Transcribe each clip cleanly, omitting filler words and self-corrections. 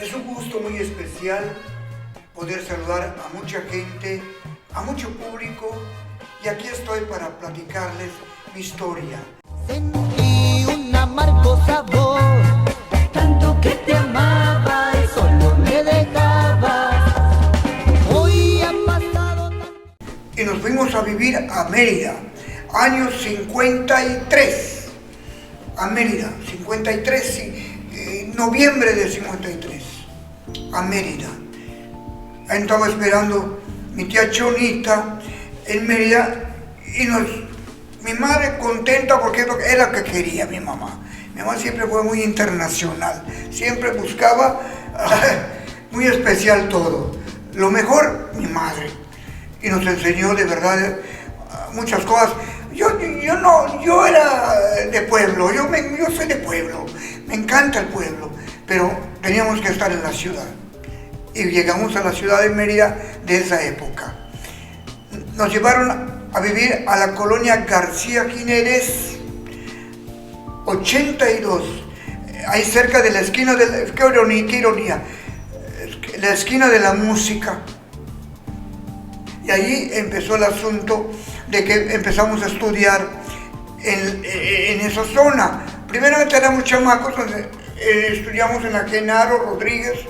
Es un gusto muy especial poder saludar a mucha gente, a mucho público, y aquí estoy para platicarles mi historia. Sentí un amargo sabor, tanto que te amaba y solo me dejabas. Hoy ha pasado Y nos fuimos a vivir a Mérida, años 53. A Mérida, 53, noviembre de 53, a Mérida. Ahí estaba esperando mi tía Chonita en Mérida y mi madre contenta porque es la que quería mi mamá. Mi mamá siempre fue muy internacional, siempre buscaba muy especial todo. Lo mejor, mi madre. Y nos enseñó de verdad muchas cosas. Yo era de pueblo, yo soy de pueblo, me encanta el pueblo, pero teníamos que estar en la ciudad. Y llegamos a la ciudad de Mérida de esa época. Nos llevaron a vivir a la colonia García Jiménez 82, ahí cerca de la esquina de qué ironía, la esquina de la música. Y ahí empezó el asunto de que empezamos a estudiar en esa zona. Primeramente éramos chamacos, estudiamos en la Genaro Rodríguez,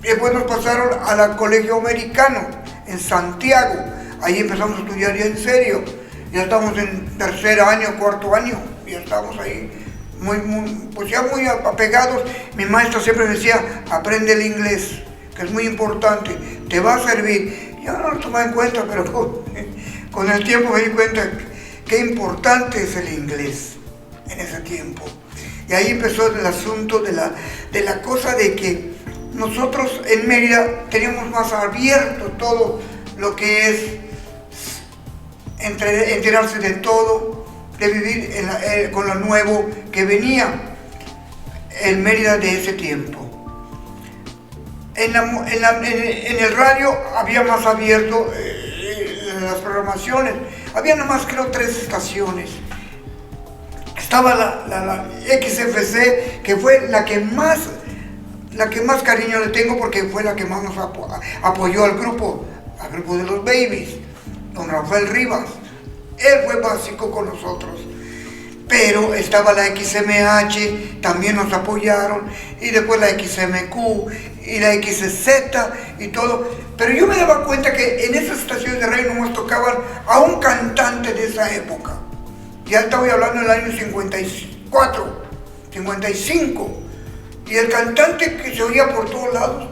y después nos pasaron al Colegio Americano en Santiago. Ahí empezamos a estudiar ya en serio. Ya estamos en tercer año, cuarto año, ya estamos ahí pues ya muy apegados. Mi maestra siempre decía, aprende el inglés, que es muy importante, te va a servir. Yo no lo tomaba en cuenta, pero con el tiempo me di cuenta qué importante es el inglés en ese tiempo. Y ahí empezó el asunto de la cosa de que nosotros en Mérida teníamos más abierto todo lo que es enterarse de todo, de vivir con lo nuevo que venía en Mérida de ese tiempo. En el radio había más abierto las programaciones, había nomás creo 3 estaciones. Estaba la XFC, que fue la que más cariño le tengo, porque fue la que más nos apoyó al grupo de los Babies, don Rafael Rivas. Él fue básico con nosotros. Pero estaba la XMH, también nos apoyaron, y después la XMQ y la XZ y todo. Pero yo me daba cuenta que en esas estaciones de radio nos tocaban a un cantante de esa época. Ya estaba hablando del año 54, 55. Y el cantante que se oía por todos lados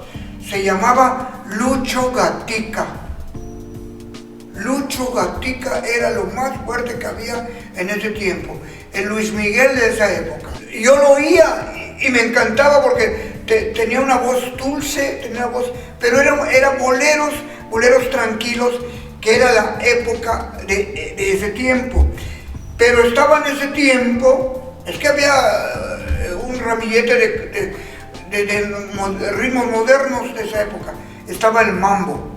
se llamaba Lucho Gatica. Lucho Gatica era lo más fuerte que había en ese tiempo, el Luis Miguel de esa época. Yo lo oía y me encantaba porque tenía una voz dulce, pero eran boleros tranquilos, que era la época de ese tiempo. Pero estaba en ese tiempo, es que había un ramillete de ritmos modernos de esa época. Estaba el mambo.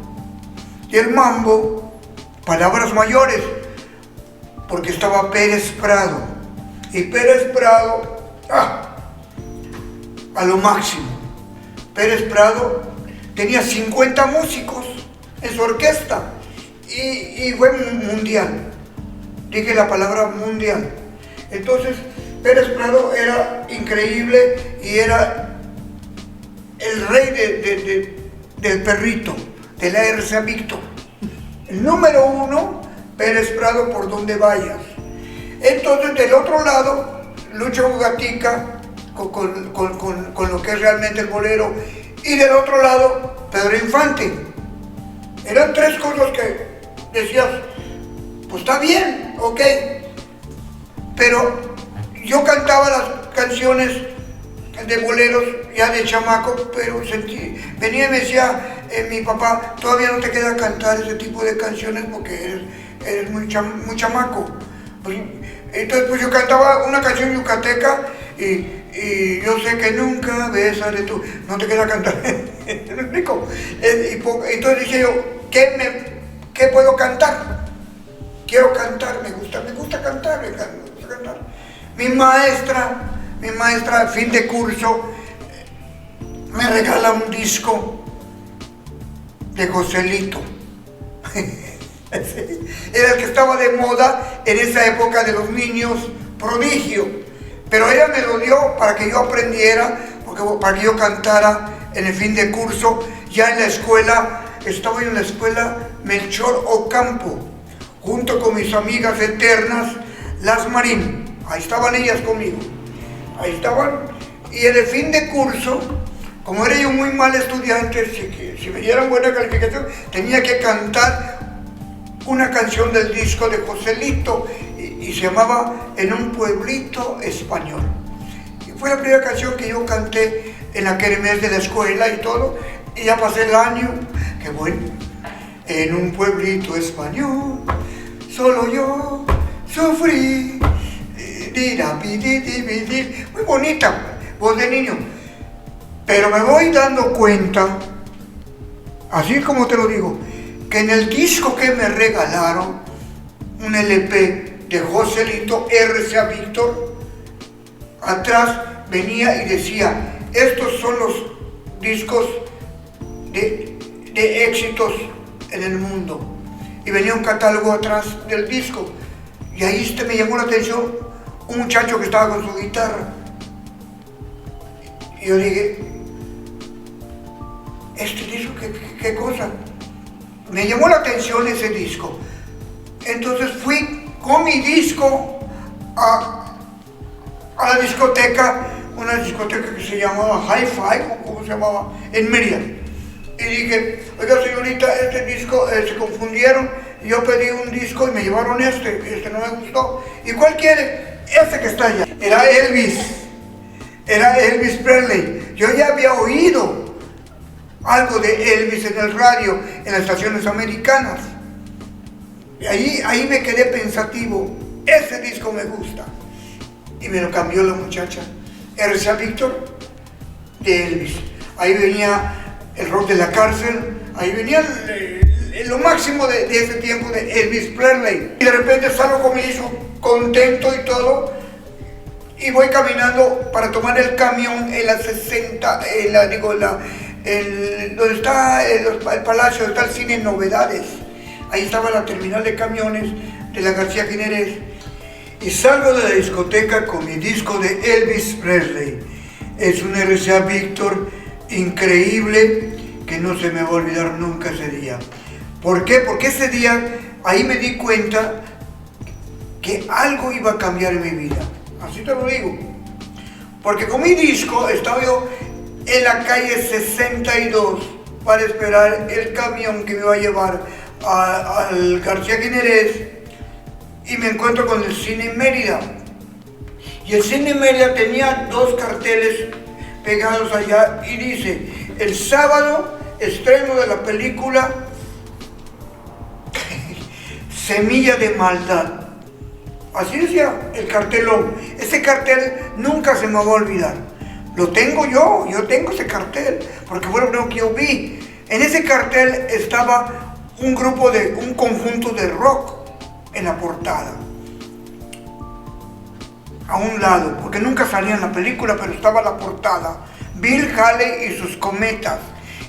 Y el mambo, palabras mayores, porque estaba Pérez Prado. Y Pérez Prado, a lo máximo. Pérez Prado tenía 50 músicos en su orquesta y fue mundial. Dije la palabra mundial. Entonces, Pérez Prado era increíble y era el rey del perrito, de la RCA Víctor. El número 1, Pérez Prado, por donde vayas. Entonces, del otro lado, Lucho Gatica, con lo que es realmente el bolero. Y del otro lado, Pedro Infante. Eran 3 cosas que decías, pues está bien, ok. Pero yo cantaba las canciones de boleros ya de chamaco, pero venía y me decía mi papá, todavía no te queda cantar ese tipo de canciones porque eres muy chamaco. Entonces pues yo cantaba una canción yucateca y yo sé que nunca besaré tú, no te queda cantar. ¿Me explico? Entonces dije yo, ¿qué puedo cantar? Quiero cantar, me gusta cantar. Mi maestra, fin de curso, me regala un disco de Joselito. Era el que estaba de moda en esa época de los niños prodigio, pero ella me lo dio para que yo aprendiera, para que yo cantara en el fin de curso. Ya en la escuela, estaba yo en la escuela Melchor Ocampo, junto con mis amigas eternas, las Marín. Ahí estaban ellas conmigo, ahí estaban. Y en el fin de curso, como era yo muy mal estudiante, si me dieran buena calificación, tenía que cantar una canción del disco de Joselito y se llamaba En un pueblito español. Y fue la primera canción que yo canté en la kermés de la escuela y todo, y ya pasé el año, qué bueno. En un pueblito español, solo yo sufrí, muy bonita, voz de niño. Pero me voy dando cuenta, así como te lo digo, que en el disco que me regalaron, un LP de Joselito RCA Víctor, atrás venía y decía, estos son los discos de éxitos en el mundo. Y venía un catálogo atrás del disco. Y ahí me llamó la atención un muchacho que estaba con su guitarra. Y yo dije, ¿este disco qué cosa? Me llamó la atención ese disco. Entonces fui con mi disco a la discoteca, una discoteca que se llamaba Hi-Fi, ¿cómo se llamaba? En Mérida. Y dije, oiga señorita, este disco se confundieron, yo pedí un disco y me llevaron este no me gustó. ¿Y cuál quiere? Este que está allá. Era Elvis Presley. Yo ya había oído algo de Elvis en el radio, en las estaciones americanas. Y ahí me quedé pensativo, ese disco me gusta. Y me lo cambió la muchacha, RCA Víctor de Elvis. Ahí venía el rock de la cárcel, ahí venía lo máximo de ese tiempo de Elvis Presley. Y de repente salgo con mi hijo, contento y todo, y voy caminando para tomar el camión en la 60, donde está el palacio, donde está el cine Novedades. Ahí estaba la terminal de camiones de la García Jiménez. Y salgo de la discoteca con mi disco de Elvis Presley. Es un RCA Víctor increíble que no se me va a olvidar nunca ese día. ¿Por qué? Porque ese día ahí me di cuenta que algo iba a cambiar en mi vida. Así te lo digo. Porque con mi disco estaba yo en la calle 62 para esperar el camión que me iba a llevar al García Jiménez, y me encuentro con el Cine Mérida. Y el Cine Mérida tenía dos carteles pegados allá y dice, el sábado estreno de la película Semilla de Maldad. Así decía el cartelón. Ese cartel nunca se me va a olvidar. Lo tengo yo tengo ese cartel, porque fue lo primero que yo vi. En ese cartel estaba un conjunto de rock en la portada. A un lado, porque nunca salía en la película, pero estaba la portada. Bill Haley y sus cometas.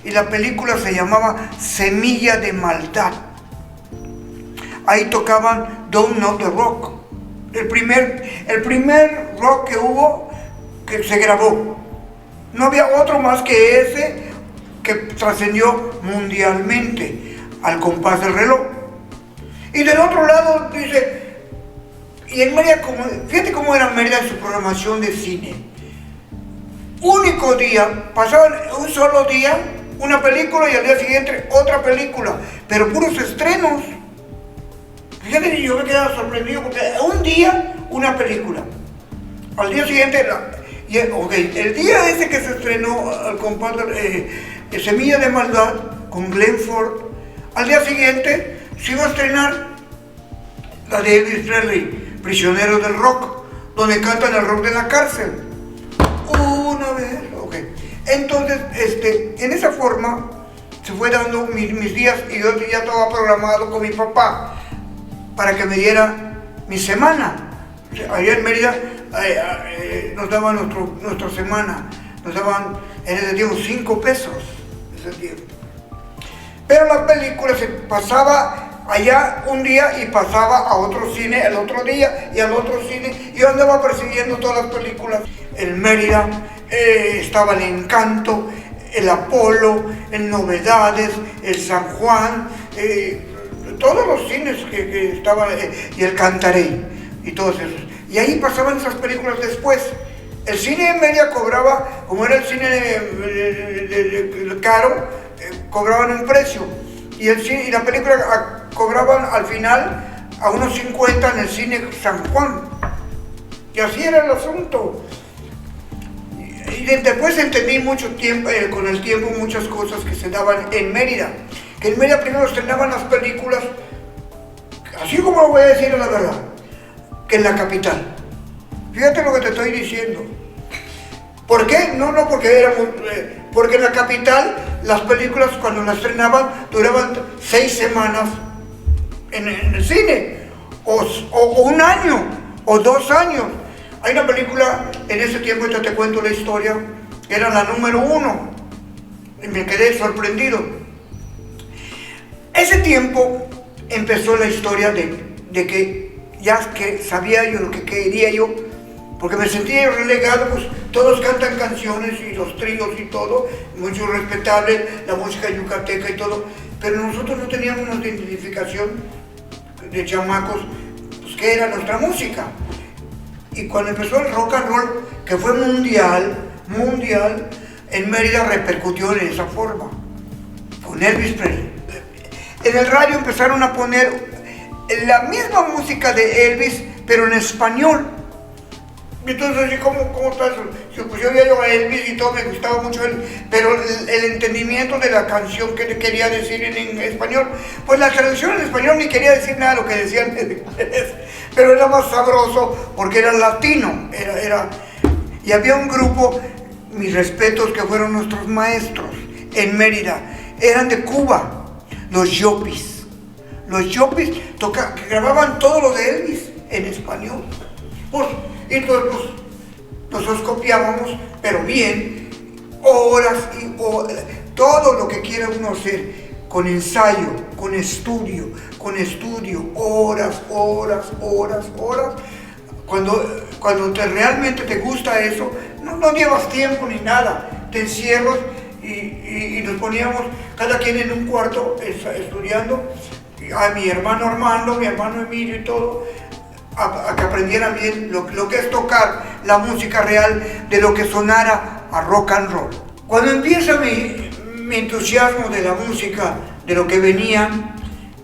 Y la película se llamaba Semilla de Maldad. Ahí tocaban Don't Know the Rock. El primer rock que hubo, que se grabó. No había otro más que ese que trascendió mundialmente, Al compás del reloj. Y del otro lado dice, y en Mérida, fíjate cómo era Mérida en su programación de cine. Único día, pasaban un solo día, una película, y al día siguiente otra película, pero puros estrenos. Fíjate, yo me quedaba sorprendido porque un día una película, al día siguiente el día ese que se estrenó Al compás de Semilla de Maldad con Glenn Ford, al día siguiente se iba a estrenar la de Elvis Presley, Prisionero del Rock, donde cantan el rock de la cárcel. Una vez, Entonces, en esa forma se fue dando mis días, y yo ya estaba programado con mi papá para que me diera mi semana. Allá en Mérida nos daban nuestra semana, nos daban en ese tiempo 5 pesos, ese tiempo. Pero la película se pasaba allá un día y pasaba a otro cine el otro día y al otro cine, y yo andaba persiguiendo todas las películas. En Mérida estaba El Encanto, el Apolo, el Novedades, el San Juan, todos los cines que estaban, y el Cantarey, y todos esos. Y ahí pasaban esas películas después. El cine en Mérida cobraba, como era el cine caro, cobraban un precio. Y la película cobraban al final a unos 50 en el cine San Juan. Y así era el asunto. Y después entendí mucho tiempo, con el tiempo, muchas cosas que se daban en Mérida. Que en Mérida primero estrenaban las películas, así como lo voy a decir la verdad, que en la capital. Fíjate lo que te estoy diciendo. ¿Por qué? No porque en la capital las películas cuando las estrenaban duraban 6 semanas en el cine, o 1 año, o 2 años. Hay una película, en ese tiempo, ya te cuento la historia, era la número 1, y me quedé sorprendido. Ese tiempo empezó la historia de que ya que sabía yo lo que quería yo, porque me sentía relegado, pues todos cantan canciones y los tríos y todo, mucho respetable, la música yucateca y todo, pero nosotros no teníamos una identificación de chamacos, pues que era nuestra música. Y cuando empezó el rock and roll, que fue mundial, en Mérida repercutió en esa forma, con Elvis Presley. En el radio empezaron a poner la misma música de Elvis, pero en español. Entonces, ¿cómo está eso? Pues yo veía yo a Elvis y todo, me gustaba mucho él, pero el entendimiento de la canción que quería decir en español, pues la traducción en español ni quería decir nada de lo que decían en inglés, pero era más sabroso porque era latino, y había un grupo, mis respetos, que fueron nuestros maestros en Mérida, eran de Cuba, los Yopis. Los Yopis que grababan todo lo de Elvis en español. Y entonces nosotros copiábamos, pero bien, horas y horas, todo lo que quiera uno hacer, con ensayo, con estudio, horas. Cuando realmente te gusta eso, no llevas tiempo ni nada, te encierras y nos poníamos cada quien en un cuarto estudiando, a mi hermano Armando, mi hermano Emilio y todo, a que aprendieran bien lo que es tocar la música real, de lo que sonara a rock and roll. Cuando empieza mi entusiasmo de la música, de lo que venía,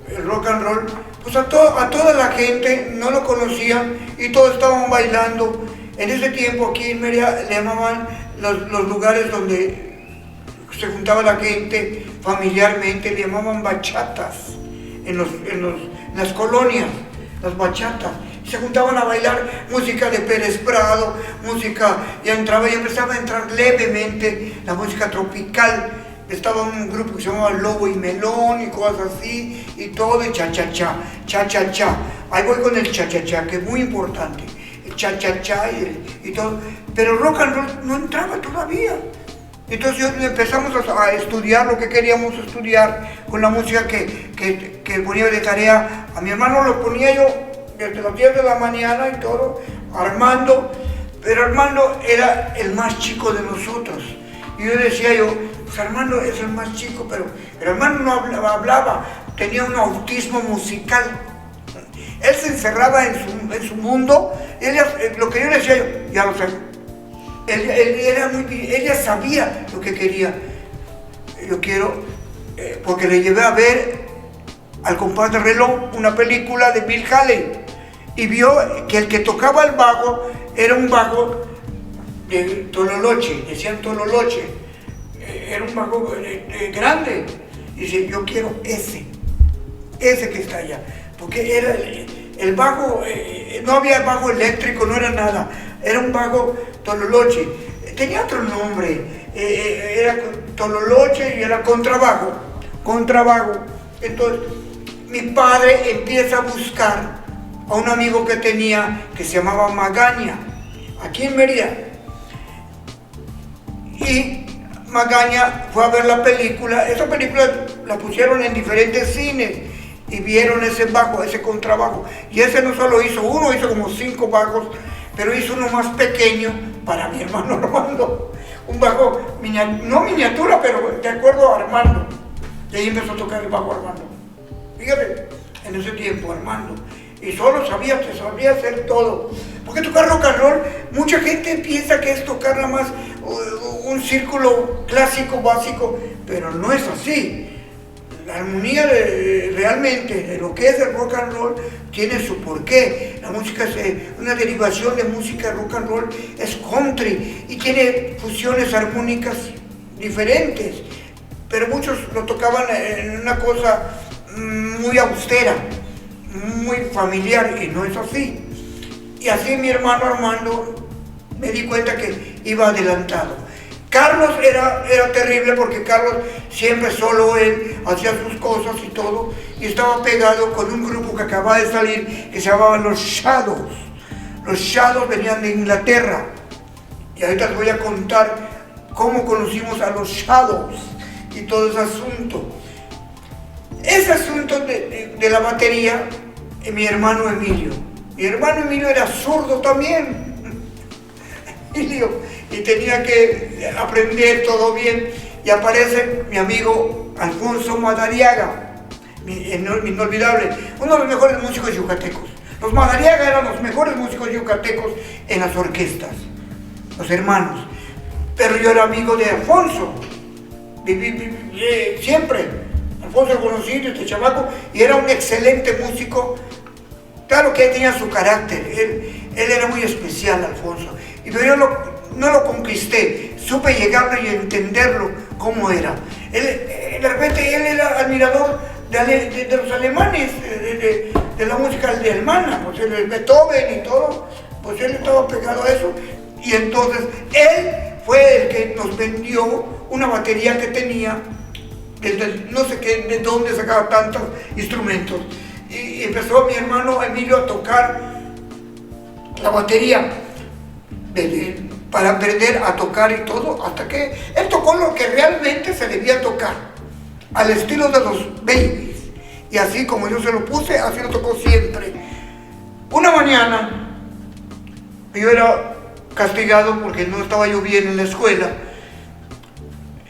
el rock and roll, pues a toda la gente no lo conocían y todos estaban bailando. En ese tiempo aquí en Mérida le llamaban los lugares donde se juntaba la gente familiarmente, le llamaban bachatas en las colonias, las bachatas. Se juntaban a bailar música de Pérez Prado, y empezaba a entrar levemente la música tropical. Estaba un grupo que se llamaba Lobo y Melón y cosas así, y todo, y cha-cha-cha. Ahí voy con el cha-cha-cha, que es muy importante, el cha-cha-cha y todo. Pero rock and roll no entraba todavía. Entonces empezamos a estudiar lo que queríamos estudiar con la música que ponía de tarea. A mi hermano lo ponía yo desde las 10 de la mañana y todo, Armando, pero Armando era el más chico de nosotros. Y yo decía pues Armando es el más chico, pero Armando no hablaba, tenía un autismo musical. Él se encerraba en su mundo, lo que yo le decía ya lo sé. Él ya sabía lo que quería. Yo quiero, porque le llevé a ver al compás de reloj una película de Bill Haley, y vio que el que tocaba el bajo era un bajo de Tololoche, decían Tololoche, era un bajo grande, y dice, yo quiero ese que está allá, porque era el bajo, no había bajo eléctrico, no era nada, era un bajo Tololoche, tenía otro nombre, era Tololoche y era contrabajo. Entonces mi padre empieza a buscar a un amigo que tenía, que se llamaba Magaña, aquí en Mérida. y Magaña fue a ver la película. Esa película la pusieron en diferentes cines y vieron ese bajo, ese contrabajo. Y ese no solo hizo uno, hizo como 5 bajos, pero hizo uno más pequeño para mi hermano Armando. Un bajo, no miniatura, pero de acuerdo a Armando. Y ahí empezó a tocar el bajo Armando. Fíjate, en ese tiempo Armando. Y solo sabía hacer todo. Porque tocar rock and roll, mucha gente piensa que es tocar nada más un círculo clásico, básico, pero no es así. La armonía realmente de lo que es el rock and roll tiene su porqué. La música es una derivación de música rock and roll, es country y tiene fusiones armónicas diferentes, pero muchos lo tocaban en una cosa muy austera, muy familiar, y no es así. Y así mi hermano Armando me di cuenta que iba adelantado. Carlos era terrible porque Carlos siempre solo él hacía sus cosas y todo, y estaba pegado con un grupo que acababa de salir que se llamaba Los Shadows. Los Shadows venían de Inglaterra, y ahorita les voy a contar cómo conocimos a los Shadows y todo ese asunto. Ese asunto de la batería, mi hermano Emilio. Mi hermano Emilio era zurdo también. Y tenía que aprender todo bien. Y aparece mi amigo Alfonso Madariaga, inolvidable, uno de los mejores músicos yucatecos. Los Madariaga eran los mejores músicos yucatecos en las orquestas, los hermanos. Pero yo era amigo de Alfonso, siempre. Alfonso lo conocí desde chamaco y era un excelente músico. Claro que él tenía su carácter, él era muy especial, Alfonso. Pero yo no lo conquisté, supe llegarlo y entenderlo cómo era. De repente él era admirador de los alemanes, de la música alemana, pues el Beethoven y todo, pues él estaba pegado a eso. Y entonces él fue el que nos vendió una batería que tenía, no sé qué, de dónde sacaba tantos instrumentos. Y empezó mi hermano Emilio a tocar la batería para aprender a tocar y todo, hasta que él tocó lo que realmente se debía tocar, al estilo de los Babies. Y así como yo se lo puse, así lo tocó siempre. Una mañana, yo era castigado porque no estaba yo bien en la escuela,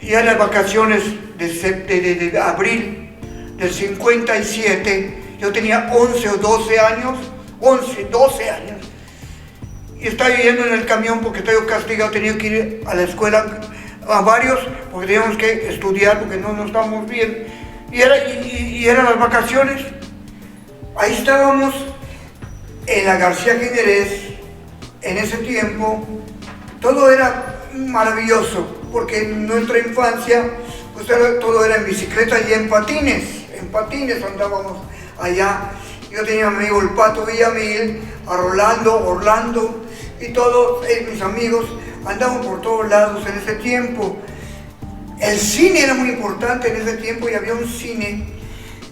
y en las vacaciones de abril del 57, yo tenía 11 o 12 años, 12 años, y estaba yendo en el camión porque estaba yo castigado, tenía que ir a la escuela, a varios, porque teníamos que estudiar porque no estábamos bien, y eran las vacaciones. Ahí estábamos en la García Jiménez, en ese tiempo, todo era maravilloso, porque en nuestra infancia, pues todo era en bicicleta y en patines andábamos allá. Yo tenía a mi amigo el Pato Villamil, a Orlando y todos mis amigos andaban por todos lados en ese tiempo. El cine era muy importante en ese tiempo, y había un cine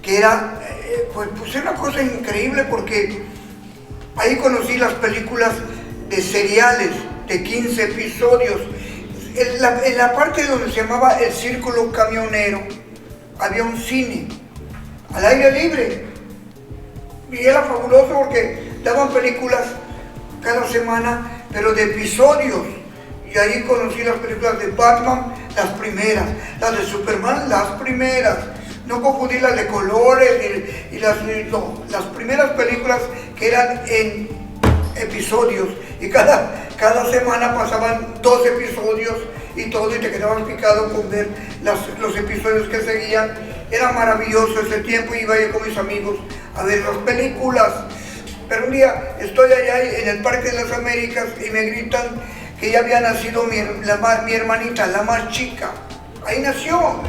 que era, pues era una cosa increíble, porque ahí conocí las películas de seriales de 15 episodios. En la parte donde se llamaba el Círculo Camionero había un cine al aire libre, y era fabuloso porque daban películas cada semana, pero de episodios. Y ahí conocí las películas de Batman, las primeras, las de Superman, las primeras. No confundí las de colores y las primeras películas que eran en episodios, y cada semana pasaban 2 episodios y todo, y te quedabas picado con ver los episodios que seguían. Era maravilloso ese tiempo, iba yo con mis amigos a ver las películas. Pero un día estoy allá en el Parque de las Américas y me gritan que ya había nacido mi hermanita, la más chica. Ahí nació,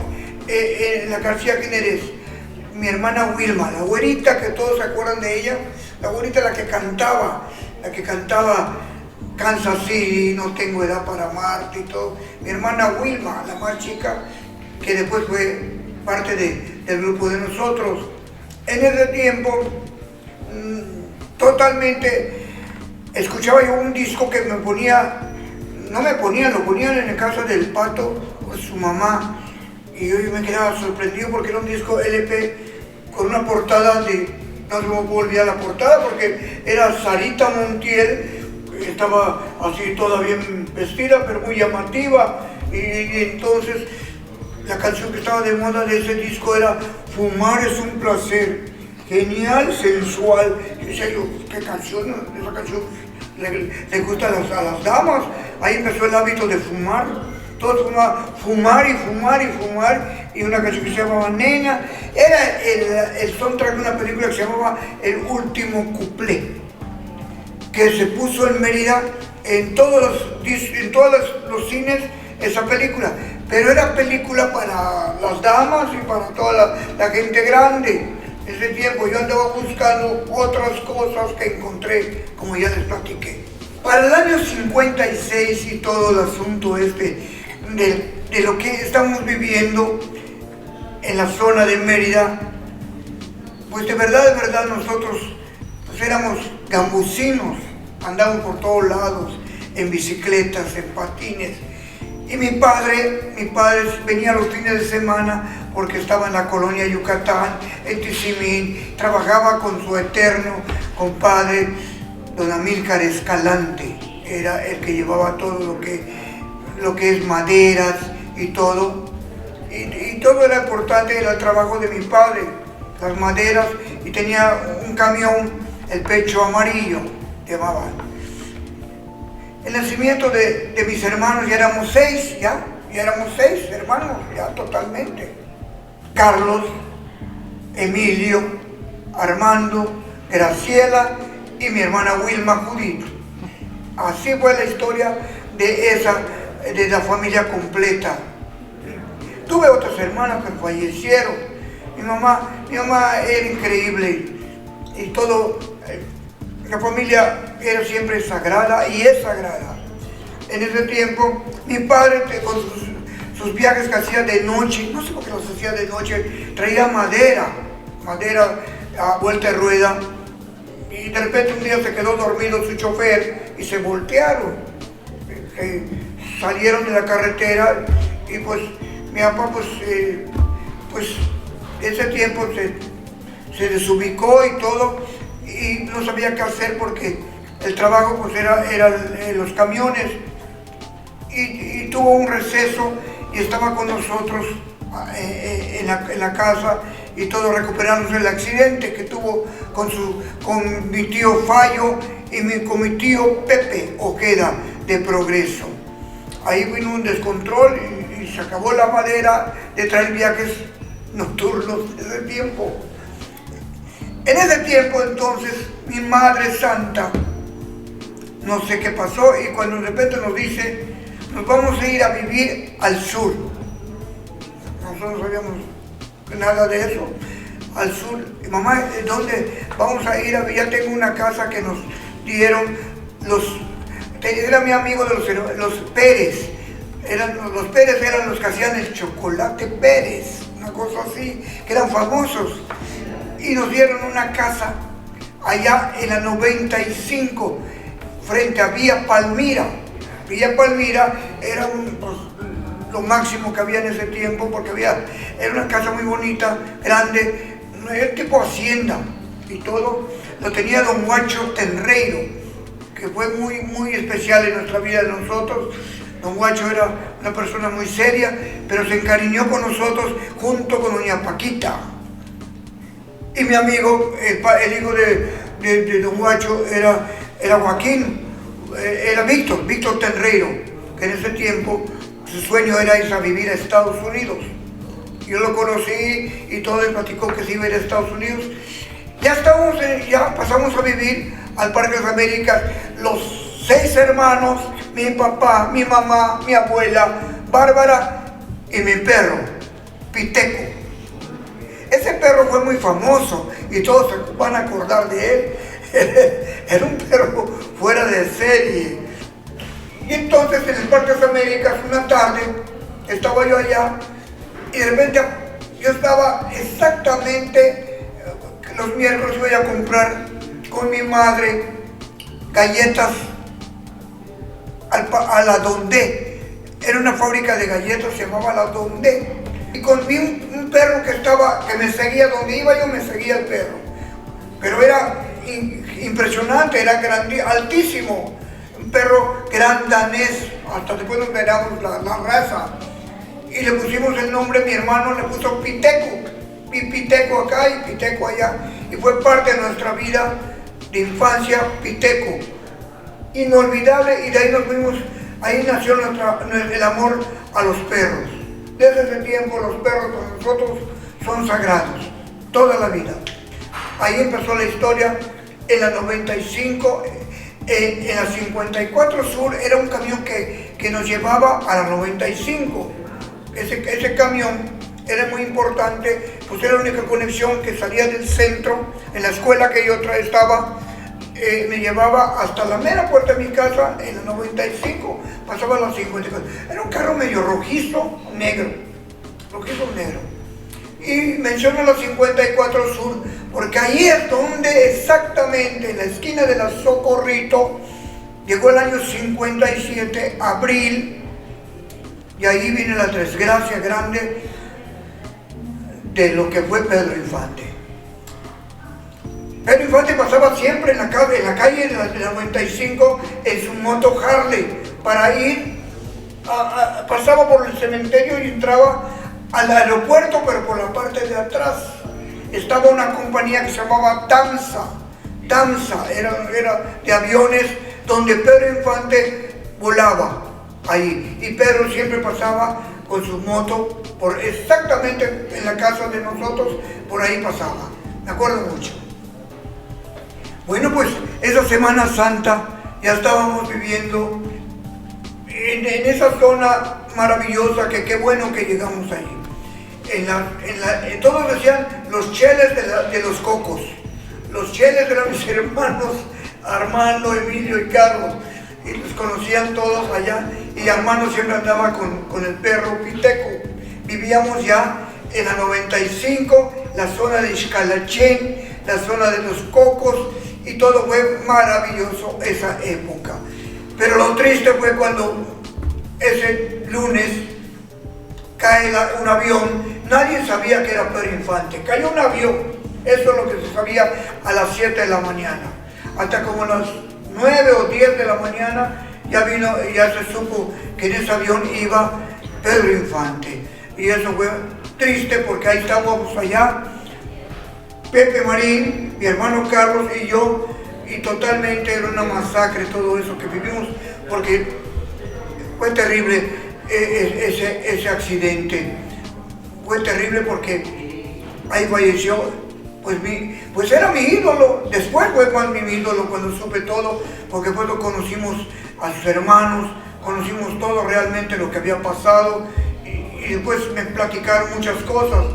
en la García Jiménez, mi hermana Wilma, la güerita que todos se acuerdan de ella, la güerita la que cantaba Kansas City, no tengo edad para amarte y todo. Mi hermana Wilma, la más chica, que después fue parte del grupo de nosotros. En ese tiempo, totalmente, escuchaba yo un disco que me ponía no me ponían, lo ponían en la casa del Pato, con su mamá. Y yo me quedaba sorprendido porque era un disco LP con una portada de, no se me puedo olvidar la portada porque era Sarita Montiel, estaba así toda bien vestida, pero muy llamativa. Y entonces la canción que estaba de moda de ese disco era Fumar es un placer, genial, sensual. Y decía yo, ¿qué canción? Esa canción le gusta a las damas. Ahí empezó el hábito de fumar. Todos fumar y fumar y fumar. Y una canción que se llamaba Nena. Era el soundtrack de una película que se llamaba El último cuplé, que se puso en Mérida en todos los cines esa película. Pero era película para las damas y para toda la gente grande. En ese tiempo yo andaba buscando otras cosas que encontré, como ya les platiqué. Para el año 56 y todo el asunto de lo que estamos viviendo en la zona de Mérida, pues de verdad nosotros pues éramos gambusinos, andábamos por todos lados, en bicicletas, en patines. Y mi padre venía los fines de semana porque estaba en la colonia Yucatán, en Tizimín, trabajaba con su eterno compadre, don Amílcar Escalante, era el que llevaba todo lo que es maderas y todo. Y todo era importante, era el trabajo de mi padre, las maderas, y tenía un camión, el Pecho Amarillo, llamaba. El nacimiento de mis hermanos, ya éramos seis hermanos, ya totalmente. Carlos, Emilio, Armando, Graciela y mi hermana Wilma Judith. Así fue la historia de la familia completa. Tuve otras hermanas que fallecieron. Mi mamá era increíble y todo. La familia era siempre sagrada y es sagrada. En ese tiempo, mi padre, con sus viajes que hacía de noche, no sé por qué los hacía de noche, traía madera a vuelta de rueda, y de repente un día se quedó dormido su chofer y se voltearon. Salieron de la carretera y pues mi papá pues ese tiempo se desubicó y todo, y no sabía qué hacer porque el trabajo pues era en los camiones, y tuvo un receso y estaba con nosotros en la casa y todo, recuperándose el accidente que tuvo con mi tío Fallo y con mi tío Pepe Ojeda de Progreso. Ahí vino un descontrol y se acabó la madera de traer viajes nocturnos de ese tiempo. En ese tiempo entonces mi Madre Santa, no sé qué pasó, y cuando de repente nos dice, nos vamos a ir a vivir al sur. Nosotros no sabíamos nada de eso, al sur. Y mamá, ¿dónde vamos a ir? Ya tengo una casa que nos dieron era mi amigo de los Pérez. Los Pérez eran los que hacían el chocolate Pérez, una cosa así, que eran famosos. Y nos dieron una casa allá en la 95, frente a Villa Palmira. Villa Palmira era lo máximo que había en ese tiempo, porque era una casa muy bonita, grande, tipo hacienda, y todo lo tenía don Guacho Tenreiro, que fue muy, muy especial en nuestra vida de nosotros. Don Guacho era una persona muy seria, pero se encariñó con nosotros junto con doña Paquita. Y mi amigo, el hijo de don Guacho era Joaquín, era Víctor Tenreiro, que en ese tiempo su sueño era irse a vivir a Estados Unidos. Yo lo conocí y todo, me platicó que se iba a ir a Estados Unidos. Ya pasamos a vivir al Parque de las Américas, los 6 hermanos, mi papá, mi mamá, mi abuela, Bárbara y mi perro, Piteco. Ese perro fue muy famoso y todos se van a acordar de él. Era un perro fuera de serie. Y entonces en el Parque de las Américas, una tarde, estaba yo allá y de repente yo estaba exactamente, los miércoles iba a comprar con mi madre galletas a la Dondé. Era una fábrica de galletas, se llamaba la Dondé. Y vi un perro que me seguía, donde iba yo me seguía el perro. Pero era impresionante, era altísimo. Un perro gran danés, hasta después nos veramos la raza. Y le pusimos el nombre, mi hermano le puso Piteco. Piteco acá y Piteco allá. Y fue parte de nuestra vida de infancia, Piteco. Inolvidable, y de ahí nos fuimos, ahí nació el amor a los perros. Desde ese tiempo los perros para nosotros son sagrados, toda la vida. Ahí empezó la historia. En la 95, en la 54 Sur, era un camión que nos llevaba a la 95. Ese camión era muy importante, pues era la única conexión que salía del centro. En la escuela que yo estaba, me llevaba hasta la mera puerta de mi casa. En la 95 pasaba a la 54. Era un carro medio rojizo negro. Y menciono la 54 Sur porque ahí es donde exactamente, en la esquina de la Socorrito, llegó el año 57, abril, y ahí viene la desgracia grande de lo que fue Pedro Infante. Pedro Infante pasaba siempre en la calle de la 95 en su moto Harley para ir, pasaba por el cementerio y entraba al aeropuerto, pero por la parte de atrás estaba una compañía que se llamaba Damsa, era de aviones donde Pedro Infante volaba ahí, y Pedro siempre pasaba con su moto exactamente en la casa de nosotros, por ahí pasaba, me acuerdo mucho. Bueno, pues esa Semana Santa ya estábamos viviendo en esa zona maravillosa, que qué bueno que llegamos ahí. Todos decían los cheles de los cocos. Los cheles eran mis hermanos Armando, Emilio y Carlos, y los conocían todos allá, y Armando siempre andaba con el perro Piteco. Vivíamos ya en la 95, la zona de Xcalachén, la zona de los cocos, y todo fue maravilloso esa época. Pero lo triste fue cuando ese lunes cae un avión. Nadie sabía que era Pedro Infante. Cayó un avión, eso es lo que se sabía a las 7 de la mañana. Hasta como a las 9 o 10 de la mañana ya se supo que en ese avión iba Pedro Infante. Y eso fue triste porque ahí estábamos allá, Pepe Marín, mi hermano Carlos y yo, y totalmente era una masacre todo eso que vivimos, porque fue terrible ese accidente. Fue terrible porque ahí falleció, pues era mi ídolo. Después fue mi ídolo cuando supe todo, porque pues lo conocimos a sus hermanos, conocimos todo realmente lo que había pasado, y después me platicaron muchas cosas.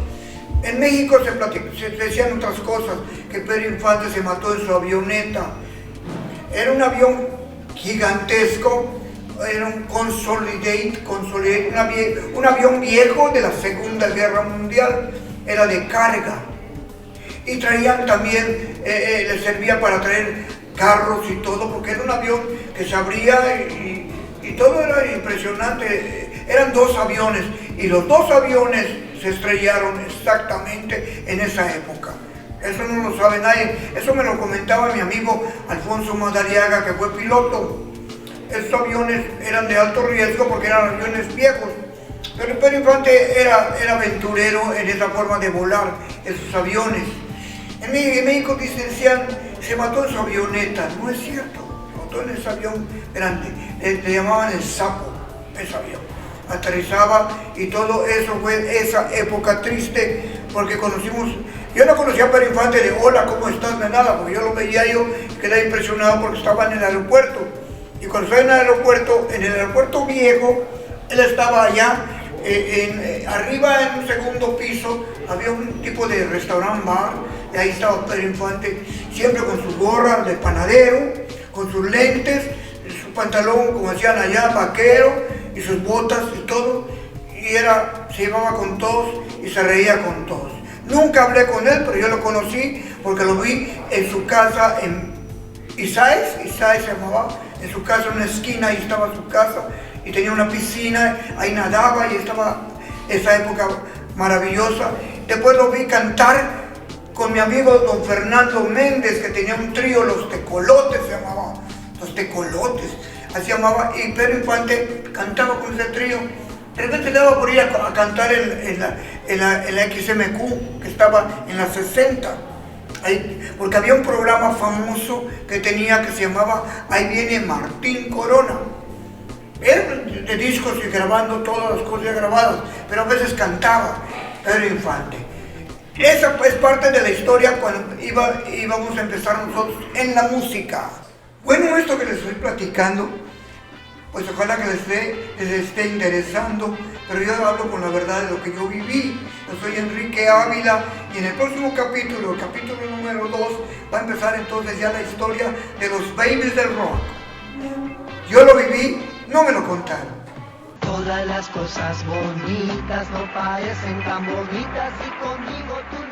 En México se decían otras cosas, que Pedro Infante se mató en su avioneta. Era un avión gigantesco, era un Consolidate, un avión viejo de la Segunda Guerra Mundial, era de carga. Y traían también, le servía para traer carros y todo, porque era un avión que se abría y todo era impresionante. Eran dos aviones, y los dos aviones se estrellaron exactamente en esa época. Eso no lo sabe nadie, eso me lo comentaba mi amigo Alfonso Madariaga, que fue piloto. Estos aviones eran de alto riesgo porque eran aviones viejos, pero Pedro Infante era aventurero en esa forma de volar esos aviones. En México decían, se mató en su avioneta. No es cierto, se mató en ese avión grande, le llamaban el Sapo, ese avión. Aterrizaba y todo eso fue esa época triste, porque yo no conocía a Pedro Infante de hola, ¿cómo estás? De nada, porque yo lo veía, yo quedaba impresionado porque estaba en el aeropuerto. Y cuando estaba en el aeropuerto viejo, él estaba allá, arriba en un segundo piso, había un tipo de restaurant bar, y ahí estaba Pedro Infante, siempre con sus gorras de panadero, con sus lentes, su pantalón, como decían allá, vaquero, y sus botas y todo, y se llevaba con todos y se reía con todos. Nunca hablé con él, pero yo lo conocí porque lo vi en su casa en Isaes se llamaba, en su casa, en una esquina, ahí estaba su casa, y tenía una piscina, ahí nadaba, y estaba esa época maravillosa. Después lo vi cantar con mi amigo don Fernando Méndez, que tenía un trío, Los Tecolotes se llamaba, Los Tecolotes, así se llamaba, y Pedro Infante cantaba con ese trío. De repente le daba por ir a cantar en la XMQ, que estaba en la 60, ahí, porque había un programa famoso que tenía, que se llamaba Ahí viene Martín Corona. Él de discos y grabando todas las cosas grabadas, pero a veces cantaba Pedro Infante. Esa es parte de la historia cuando íbamos a empezar nosotros en la música. Bueno, esto que les estoy platicando, pues ojalá que les esté interesando, pero yo hablo con la verdad de lo que yo viví. Yo soy Enrique Ávila, y en el próximo capítulo, el capítulo número 2, va a empezar entonces ya la historia de los Babies del Rock. Yo lo viví, no me lo contaron. Todas las cosas bonitas no parecen tan bonitas y conmigo tú